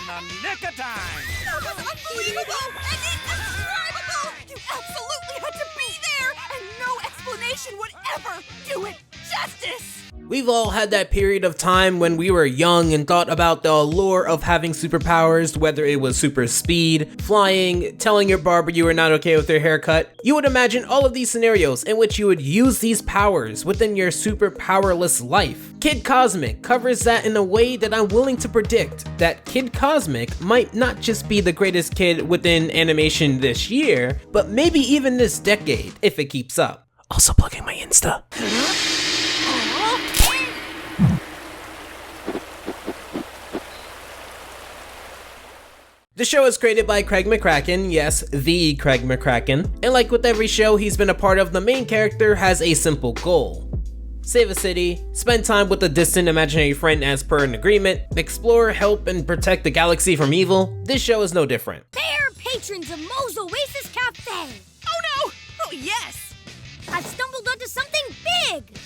the nick of time. That was unbelievable and indescribable! You absolutely had to be there, and no explanation would ever do it justice! We've all had that period of time when we were young and thought about the allure of having superpowers, whether it was super speed, flying, telling your barber you were not okay with their haircut. You would imagine all of these scenarios in which you would use these powers within your super powerless life. Kid Cosmic covers that in a way that I'm willing to predict that Kid Cosmic might not just be the greatest kid within animation this year, but maybe even this decade, if it keeps up. Also plugging my Insta. The show is created by Craig McCracken, yes, the Craig McCracken, and like with every show he's been a part of, the main character has a simple goal. Save a city, spend time with a distant imaginary friend as per an agreement, explore, help, and protect the galaxy from evil. This show is no different. They're patrons of Mo's Oasis Cafe! Oh no! Oh yes! I've stumbled onto something big!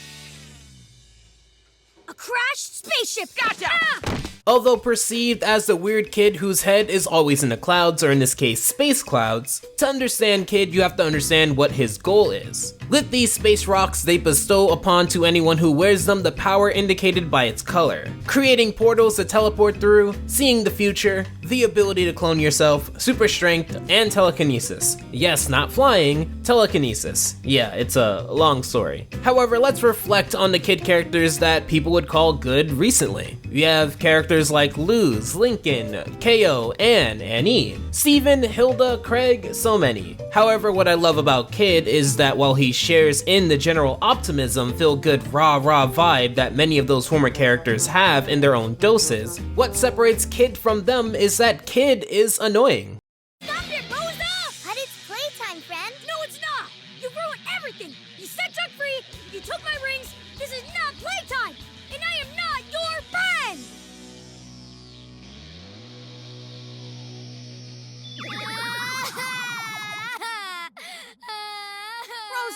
A crashed spaceship! Gotcha! Ah! Although perceived as the weird kid whose head is always in the clouds, or in this case, space clouds, to understand Kid, you have to understand what his goal is. With these space rocks, they bestow upon to anyone who wears them the power indicated by its color, creating portals to teleport through, seeing the future, the ability to clone yourself, super strength, and telekinesis. Yes, not flying, telekinesis. Yeah, it's a long story. However, let's reflect on the Kid characters that people would call good recently. We have characters like Luz, Lincoln, KO, Anne, Annie, Steven, Hilda, Craig, so many. However, what I love about Kid is that while he shares in the general optimism, feel-good, rah-rah vibe that many of those former characters have in their own doses, what separates Kid from them is that Kid is annoying. Stop it, Rosa! But it's playtime, friend. No, it's not! You ruined everything! You set Chuck free, you took my rings, this is not playtime! And I am not your friend!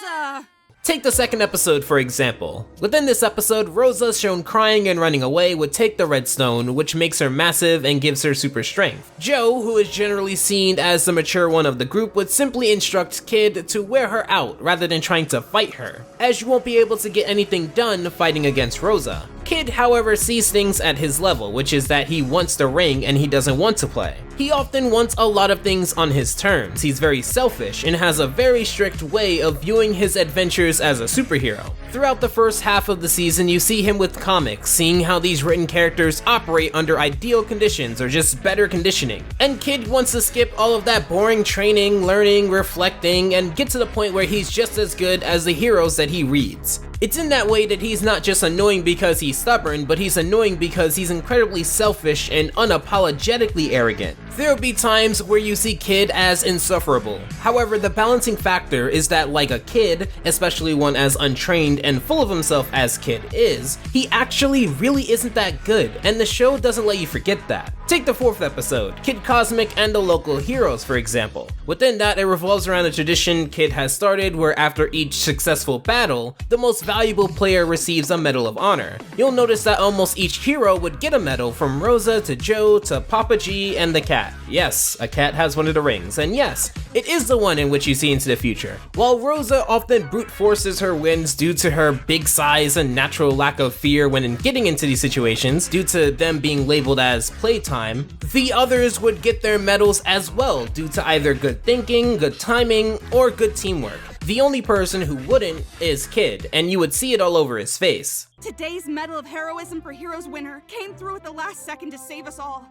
Rosa! Take the second episode for example. Within this episode, Rosa, shown crying and running away, would take the redstone, which makes her massive and gives her super strength. Joe, who is generally seen as the mature one of the group, would simply instruct Kid to wear her out rather than trying to fight her, as you won't be able to get anything done fighting against Rosa. Kid, however, sees things at his level, which is that he wants the ring and he doesn't want to play. He often wants a lot of things on his terms. He's very selfish and has a very strict way of viewing his adventures as a superhero. Throughout the first half of the season, you see him with comics, seeing how these written characters operate under ideal conditions or just better conditioning. And Kid wants to skip all of that boring training, learning, reflecting, and get to the point where he's just as good as the heroes that he reads. It's in that way that he's not just annoying because he's stubborn, but he's annoying because he's incredibly selfish and unapologetically arrogant. There'll be times where you see Kid as insufferable. However, the balancing factor is that like a kid, especially one as untrained and full of himself as Kid is, he actually really isn't that good, and the show doesn't let you forget that. Take the fourth episode, Kid Cosmic and the Local Heroes, for example. Within that, it revolves around a tradition Kid has started where after each successful battle, the most valuable player receives a Medal of Honor. You'll notice that almost each hero would get a medal, from Rosa to Joe to Papa G and the cat. Yes, a cat has one of the rings, and yes, it is the one in which you see into the future. While Rosa often brute forces her wins due to her big size and natural lack of fear when getting into these situations, due to them being labeled as playtime, the others would get their medals as well due to either good thinking, good timing, or good teamwork. The only person who wouldn't is Kid, and you would see it all over his face. Today's Medal of Heroism for Heroes winner came through at the last second to save us all.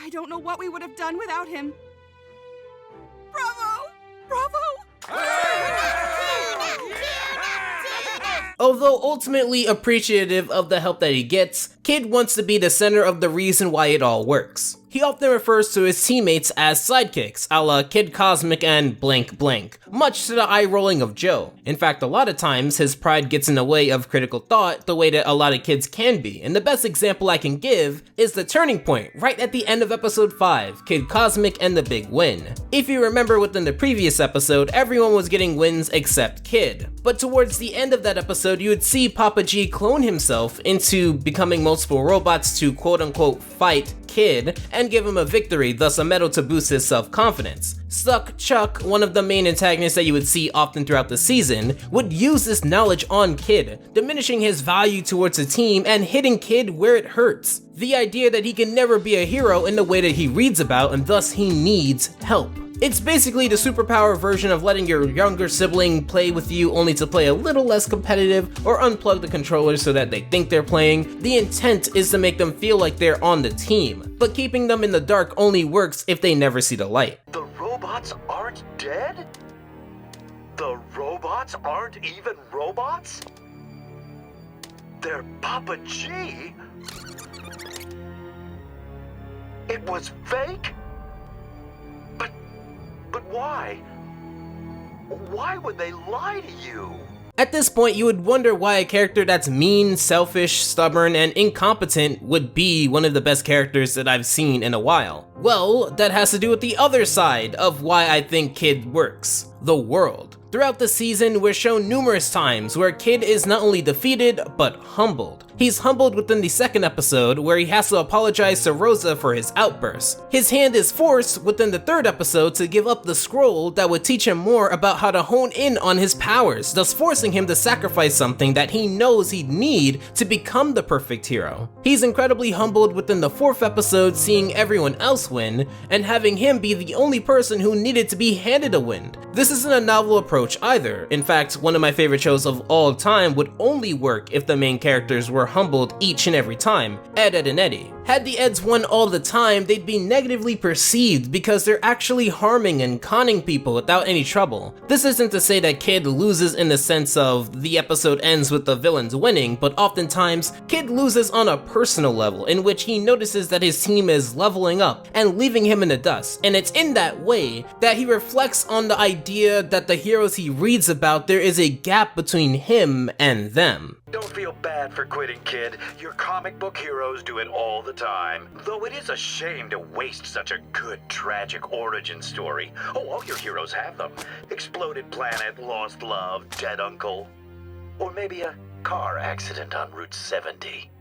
I don't know what we would have done without him. Bravo! Bravo! Although ultimately appreciative of the help that he gets, Kid wants to be the center of the reason why it all works. He often refers to his teammates as sidekicks, a la Kid Cosmic and blank blank, much to the eye-rolling of Joe. In fact, a lot of times, his pride gets in the way of critical thought the way that a lot of kids can be, and the best example I can give is the turning point right at the end of episode 5, Kid Cosmic and the Big Win. If you remember within the previous episode, everyone was getting wins except Kid, but towards the end of that episode, you would see Papa G clone himself into becoming most multiple robots to quote-unquote fight Kid and give him a victory, thus a medal to boost his self-confidence. Stuck Chuck, one of the main antagonists that you would see often throughout the season, would use this knowledge on Kid, diminishing his value towards the team and hitting Kid where it hurts. The idea that he can never be a hero in the way that he reads about and thus he needs help. It's basically the superpower version of letting your younger sibling play with you only to play a little less competitive or unplug the controller so that they think they're playing. The intent is to make them feel like they're on the team, but keeping them in the dark only works if they never see the light. The robots aren't dead? The robots aren't even robots? They're Papa G? It was fake? But why? Why would they lie to you? At this point, you would wonder why a character that's mean, selfish, stubborn, and incompetent would be one of the best characters that I've seen in a while. Well, that has to do with the other side of why I think Kid works: the world. Throughout the season, we're shown numerous times where Kid is not only defeated, but humbled. He's humbled within the second episode, where he has to apologize to Rosa for his outburst. His hand is forced within the third episode to give up the scroll that would teach him more about how to hone in on his powers, thus forcing him to sacrifice something that he knows he'd need to become the perfect hero. He's incredibly humbled within the fourth episode, seeing everyone else win, and having him be the only person who needed to be handed a win. This isn't a novel approach either. In fact, one of my favorite shows of all time would only work if the main characters were humbled each and every time: Ed, Edd, and Eddy. Had the Eds won all the time, they'd be negatively perceived because they're actually harming and conning people without any trouble. This isn't to say that Kid loses in the sense of the episode ends with the villains winning, but oftentimes, Kid loses on a personal level in which he notices that his team is leveling up and leaving him in the dust, and it's in that way that he reflects on the idea that the heroes he reads about, there is a gap between him and them. Don't feel bad for quitting, Kid. Your comic book heroes do it all the time. Though it is a shame to waste such a good, tragic origin story. Oh, all your heroes have them. Exploded planet, lost love, dead uncle. Or maybe a car accident on Route 70.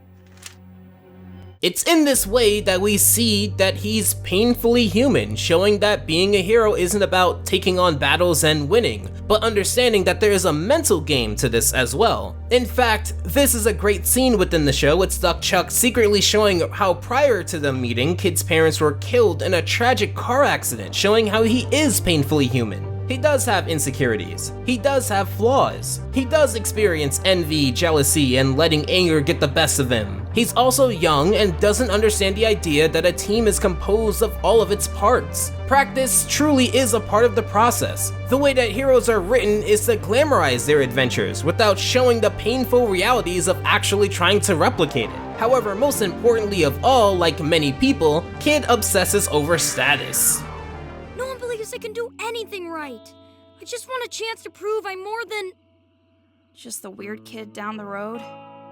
It's in this way that we see that he's painfully human, showing that being a hero isn't about taking on battles and winning, but understanding that there is a mental game to this as well. In fact, this is a great scene within the show with Stuck Chuck secretly showing how prior to them meeting, Kid's parents were killed in a tragic car accident, showing how he is painfully human. He does have insecurities. He does have flaws. He does experience envy, jealousy, and letting anger get the best of him. He's also young and doesn't understand the idea that a team is composed of all of its parts. Practice truly is a part of the process. The way that heroes are written is to glamorize their adventures without showing the painful realities of actually trying to replicate it. However, most importantly of all, like many people, Kid obsesses over status. No one believes I can do anything right. I just want a chance to prove I'm more than Just the weird kid down the road.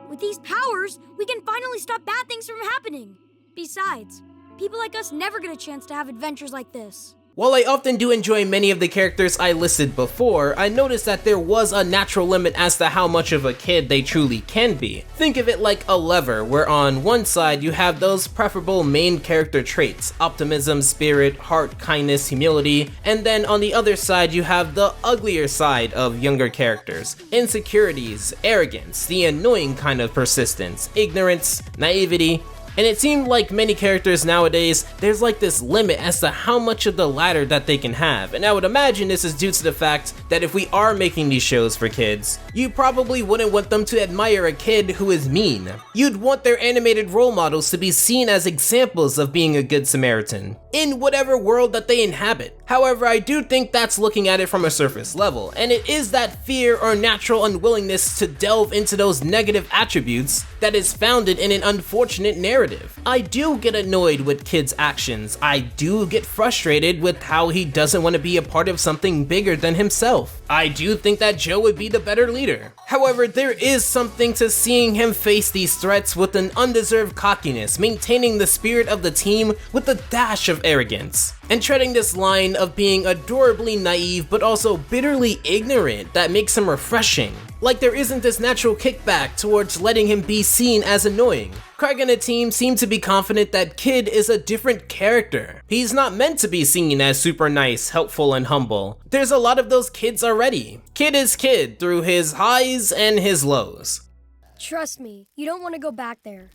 With these powers, we can finally stop bad things from happening. Besides, people like us never get a chance to have adventures like this. While I often do enjoy many of the characters I listed before, I noticed that there was a natural limit as to how much of a kid they truly can be. Think of it like a lever, where on one side you have those preferable main character traits: optimism, spirit, heart, kindness, humility, and then on the other side you have the uglier side of younger characters: insecurities, arrogance, the annoying kind of persistence, ignorance, naivety. And it seemed like many characters nowadays, there's like this limit as to how much of the latter that they can have, and I would imagine this is due to the fact that if we are making these shows for kids, you probably wouldn't want them to admire a kid who is mean. You'd want their animated role models to be seen as examples of being a good Samaritan, in whatever world that they inhabit. However, I do think that's looking at it from a surface level, and it is that fear or natural unwillingness to delve into those negative attributes that is founded in an unfortunate narrative. I do get annoyed with Kid's actions. I do get frustrated with how he doesn't want to be a part of something bigger than himself. I do think that Joe would be the better leader. However, there is something to seeing him face these threats with an undeserved cockiness, maintaining the spirit of the team with a dash of arrogance, and treading this line of being adorably naive but also bitterly ignorant that makes him refreshing. Like there isn't this natural kickback towards letting him be seen as annoying. Craig and the team seem to be confident that Kid is a different character. He's not meant to be seen as super nice, helpful, and humble. There's a lot of those kids already. Kid is Kid through his highs and his lows. Trust me, you don't want to go back there.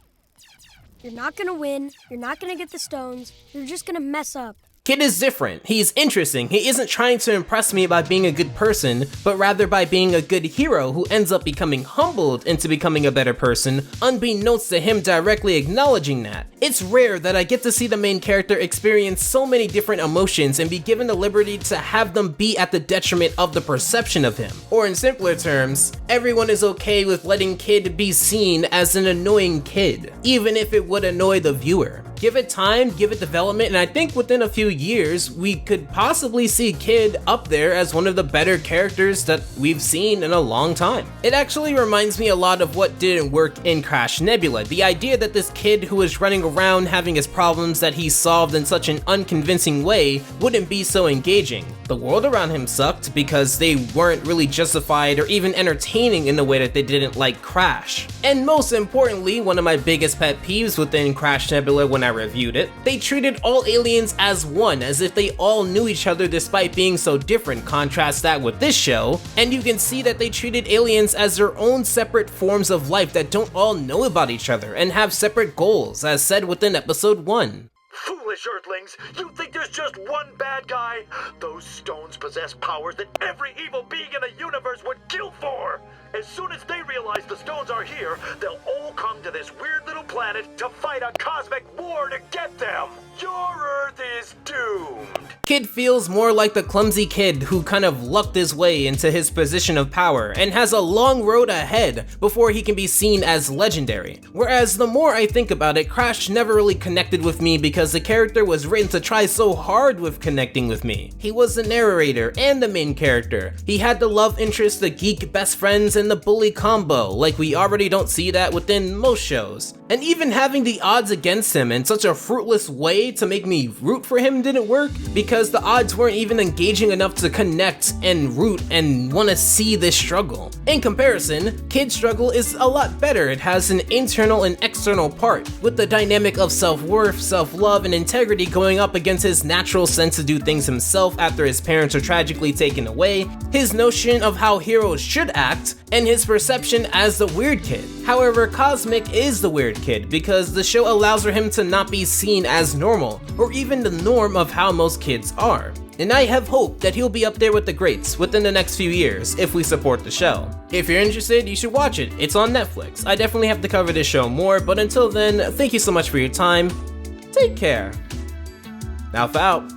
You're not gonna win, you're not gonna get the stones, you're just gonna mess up. Kid is different. He's interesting. He isn't trying to impress me by being a good person, but rather by being a good hero who ends up becoming humbled into becoming a better person, unbeknownst to him directly acknowledging that. It's rare that I get to see the main character experience so many different emotions and be given the liberty to have them be at the detriment of the perception of him. Or in simpler terms, everyone is okay with letting Kid be seen as an annoying kid, even if it would annoy the viewer. Give it time, give it development, and I think within a few years, we could possibly see Kid up there as one of the better characters that we've seen in a long time. It actually reminds me a lot of what didn't work in Crash Nebula, the idea that this kid who was running around having his problems that he solved in such an unconvincing way wouldn't be so engaging. The world around him sucked because they weren't really justified or even entertaining in the way that they didn't like Crash. And most importantly, one of my biggest pet peeves within Crash Nebula when I reviewed it, they treated all aliens as one, as if they all knew each other despite being so different. Contrast that with this show, and you can see that they treated aliens as their own separate forms of life that don't all know about each other and have separate goals, as said within episode 1. Foolish Earthlings! You think there's just one bad guy? Those stones possess powers that every evil being in the universe would kill for! As soon as they realize the stones are here, they'll all come to this weird little planet to fight a cosmic war to get them! Your Earth is doomed! Kid feels more like the clumsy kid who kind of lucked his way into his position of power and has a long road ahead before he can be seen as legendary. Whereas the more I think about it, Crash never really connected with me because the character was written to try so hard with connecting with me. He was the narrator and the main character. He had the love interest, the geek best friends, and the bully combo, like we already don't see that within most shows. And even having the odds against him in such a fruitless way to make me root for him didn't work, because the odds weren't even engaging enough to connect and root and want to see this struggle. In comparison, Kid's struggle is a lot better. It has an internal and external part, with the dynamic of self-worth, self-love, and integrity going up against his natural sense to do things himself after his parents are tragically taken away, his notion of how heroes should act, and his perception as the weird kid. However, Cosmic is the weird kid because the show allows for him to not be seen as normal, or even the norm of how most kids are. And I have hope that he'll be up there with the greats within the next few years if we support the show. If you're interested, you should watch it. It's on Netflix. I definitely have to cover this show more, but until then, thank you so much for your time. Take care. Alpha out.